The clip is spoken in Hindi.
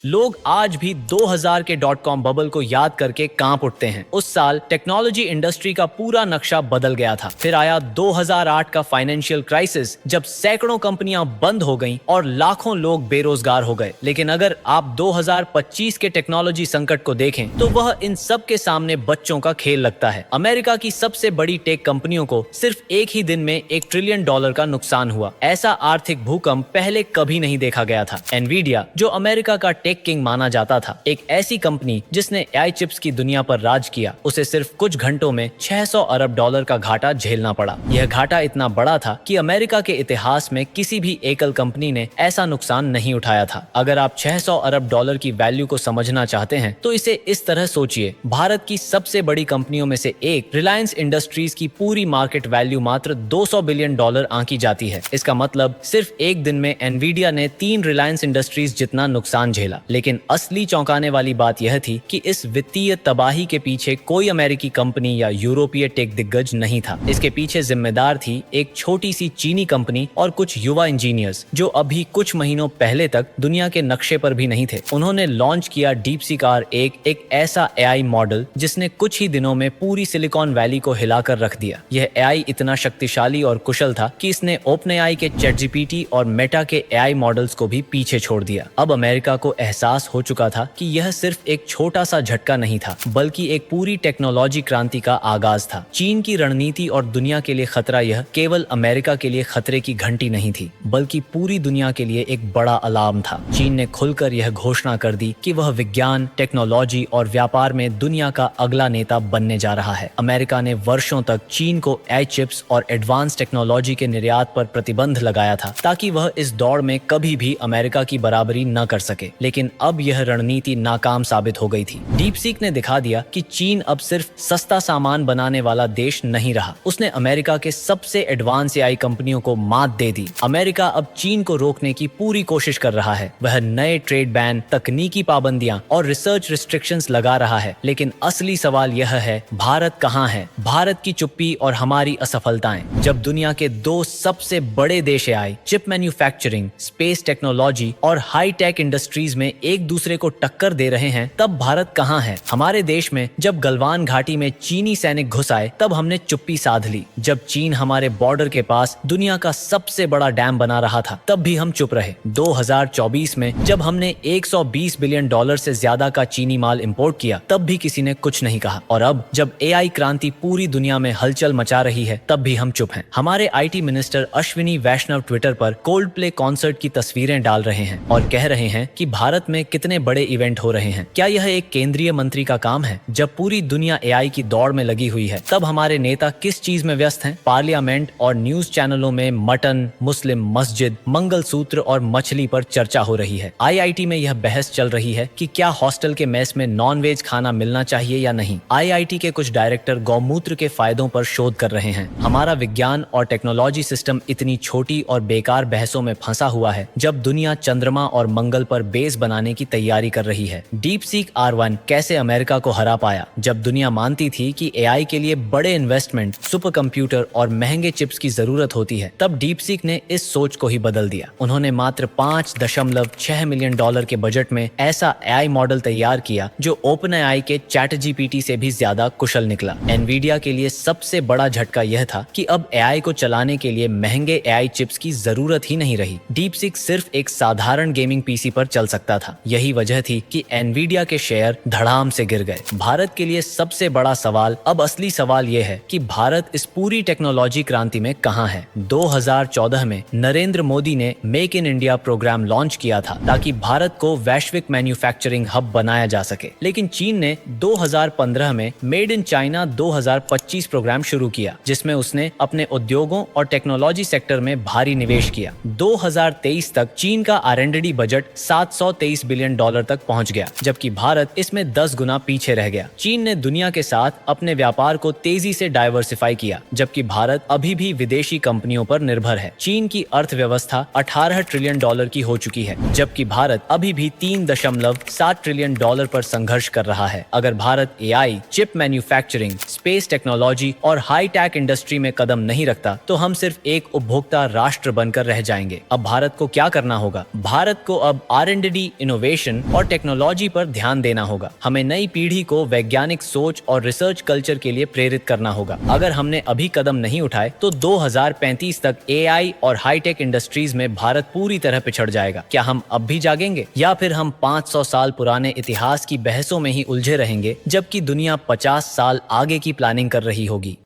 लोग आज भी 2000 के .com बबल को याद करके कांप उठते हैं। उस साल टेक्नोलॉजी इंडस्ट्री का पूरा नक्शा बदल गया था। फिर आया 2008 का फाइनेंशियल क्राइसिस, जब सैकड़ों कंपनियां बंद हो गईं और लाखों लोग बेरोजगार हो गए। लेकिन अगर आप 2025 के टेक्नोलॉजी संकट को देखें तो वह इन सब के सामने बच्चों का खेल लगता है। अमेरिका की सबसे बड़ी टेक कंपनियों को सिर्फ एक ही दिन में $1 ट्रिलियन का नुकसान हुआ। ऐसा आर्थिक भूकंप पहले कभी नहीं देखा गया था। एनवीडिया, जो अमेरिका का टेक किंग माना जाता था, एक ऐसी कंपनी जिसने एआई चिप्स की दुनिया पर राज किया, उसे सिर्फ कुछ घंटों में $600 अरब का घाटा झेलना पड़ा। यह घाटा इतना बड़ा था कि अमेरिका के इतिहास में किसी भी एकल कंपनी ने ऐसा नुकसान नहीं उठाया था। अगर आप $600 अरब की वैल्यू को समझना चाहते हैं तो इसे इस तरह सोचिए। भारत की सबसे बड़ी कंपनियों में से एक रिलायंस इंडस्ट्रीज की पूरी मार्केट वैल्यू मात्र $200 बिलियन आंकी जाती है। इसका मतलब सिर्फ एक दिन में एनवीडिया ने 3 रिलायंस इंडस्ट्रीज जितना नुकसान झेला। लेकिन असली चौंकाने वाली बात यह थी कि इस वित्तीय तबाही के पीछे कोई अमेरिकी कंपनी या यूरोपीय टेक दिग्गज नहीं था। इसके पीछे जिम्मेदार थी एक छोटी सी चीनी कंपनी और कुछ युवा इंजीनियर्स, जो अभी कुछ महीनों पहले तक दुनिया के नक्शे पर भी नहीं थे। उन्होंने लॉन्च किया डीपसीक एक ऐसा एआई मॉडल जिसने कुछ ही दिनों में पूरी सिलिकॉन वैली को हिलाकर रख दिया। यह एआई इतना शक्तिशाली और कुशल था कि इसने ओपनएआई के चैटजीपीटी और मेटा के एआई मॉडल्स को भी पीछे छोड़ दिया। अब अमेरिका को एहसास हो चुका था कि यह सिर्फ एक छोटा सा झटका नहीं था, बल्कि एक पूरी टेक्नोलॉजी क्रांति का आगाज था। चीन की रणनीति और दुनिया के लिए खतरा यह केवल अमेरिका के लिए खतरे की घंटी नहीं थी, बल्कि पूरी दुनिया के लिए एक बड़ा अलार्म था। चीन ने खुलकर यह घोषणा कर दी कि वह विज्ञान, टेक्नोलॉजी और व्यापार में दुनिया का अगला नेता बनने जा रहा है। अमेरिका ने वर्षों तक चीन को एआई चिप्स और एडवांस टेक्नोलॉजी के निर्यात पर प्रतिबंध लगाया था, ताकि वह इस दौड़ में कभी भी अमेरिका की बराबरी न कर सके। लेकिन अब यह रणनीति नाकाम साबित हो गई थी। डीपसीक ने दिखा दिया कि चीन अब सिर्फ सस्ता सामान बनाने वाला देश नहीं रहा। उसने अमेरिका के सबसे एडवांस एआई कंपनियों को मात दे दी। अमेरिका अब चीन को रोकने की पूरी कोशिश कर रहा है। वह नए ट्रेड बैन, तकनीकी पाबंदियां और रिसर्च रिस्ट्रिक्शंस लगा रहा है। लेकिन असली सवाल यह है, भारत कहां है? भारत की चुप्पी और हमारी असफलताएं। जब दुनिया के 2 सबसे बड़े देश AI, chip manufacturing, space technology और हाई टेक इंडस्ट्रीज में एक दूसरे को टक्कर दे रहे हैं, तब भारत कहां है? हमारे देश में जब गलवान घाटी में चीनी सैनिक घुस आए, तब हमने चुप्पी साध ली। जब चीन हमारे बॉर्डर के पास दुनिया का सबसे बड़ा डैम बना रहा था, तब भी हम चुप रहे। 2024 में जब हमने $120 बिलियन से ज्यादा का चीनी माल इंपोर्ट किया, तब भी किसी ने कुछ नहीं कहा। और अब जब एआई क्रांति पूरी दुनिया में हलचल मचा रही है, तब भी हम चुप हैं। हमारे IT minister Ashwini Vaishnaw Twitter पर कोल्ड प्ले कॉन्सर्ट की तस्वीरें डाल रहे हैं और कह रहे हैं कि भारत में कितने बड़े इवेंट हो रहे हैं। क्या यह एक केंद्रीय मंत्री का काम है? जब पूरी दुनिया एआई की दौड़ में लगी हुई है, तब हमारे नेता किस चीज में व्यस्त हैं? पार्लियामेंट और न्यूज चैनलों में मटन, मुस्लिम मस्जिद, मंगलसूत्र और मछली पर चर्चा हो रही है। आईआईटी में यह बहस चल रही है कि क्या हॉस्टल के मेस में नॉन-वेज खाना मिलना चाहिए या नहीं। आईआईटी के कुछ डायरेक्टर गौमूत्र के फायदों पर शोध कर रहे हैं। हमारा विज्ञान और टेक्नोलॉजी सिस्टम इतनी छोटी और बेकार बहसों में फंसा हुआ है, जब दुनिया चंद्रमा और मंगल पर बेस बनाने की तैयारी कर रही है। डीपसीक R1 कैसे अमेरिका को हरा पाया? जब दुनिया मानती थी कि एआई के लिए बड़े इन्वेस्टमेंट, सुपर कंप्यूटर और महंगे चिप्स की जरूरत होती है, तब डीपसीक ने इस सोच को ही बदल दिया। उन्होंने मात्र $5.6 मिलियन के बजट में ऐसा एआई मॉडल तैयार किया जो ओपनएआई के चैटजीपीटी से भी ज्यादा कुशल निकला। एनवीडिया के लिए सबसे बड़ा झटका यह था कि अब एआई को चलाने के लिए महंगे एआई चिप्स की जरूरत ही नहीं रही। डीपसीक सिर्फ एक साधारण गेमिंग पीसी पर चल सकता था। यही वजह थी कि एनवीडिया के शेयर धड़ाम से गिर गए। भारत के लिए सबसे बड़ा सवाल, अब असली सवाल यह है कि भारत इस पूरी टेक्नोलॉजी क्रांति में कहां है? 2014 में नरेंद्र मोदी ने make in India programme launch किया था, ताकि भारत को वैश्विक मैन्युफैक्चरिंग हब बनाया जा सके। लेकिन चीन ने 2015 में मेड इन चाइना 2025 प्रोग्राम शुरू किया, जिसमें उसने अपने उद्योगों और टेक्नोलॉजी सेक्टर में भारी निवेश किया। 2023 तक चीन का R&D बजट $723 बिलियन तक पहुंच गया, जबकि भारत इसमें 10 गुना पीछे रह गया। चीन ने दुनिया के साथ अपने व्यापार को तेजी से डाइवर्सिफाई किया, जबकि भारत अभी भी विदेशी कंपनियों पर निर्भर है। चीन की अर्थव्यवस्था $18 ट्रिलियन की हो चुकी है, जबकि भारत अभी भी $3.7 ट्रिलियन पर संघर्ष कर रहा है। अगर Bharat AI, chip manufacturing, space technology और हाई टेक इंडस्ट्री में कदम नहीं रखता, तो हम सिर्फ एक उपभोक्ता राष्ट्र बनकर रह जाएंगे। अब भारत को क्या करना होगा? भारत को अब R&D इनोवेशन और टेक्नोलॉजी पर ध्यान देना होगा। हमें नई पीढ़ी को वैज्ञानिक सोच और रिसर्च कल्चर के लिए प्रेरित करना होगा। अगर हमने अभी कदम नहीं उठाए तो 2035 तक एआई और हाईटेक इंडस्ट्रीज में भारत पूरी तरह पिछड़ जाएगा। क्या हम अब भी जागेंगे या फिर हम 500 साल पुराने इतिहास की बहसों में ही उलझे रहेंगे, जबकि दुनिया 50 साल आगे की प्लानिंग कर रही होगी?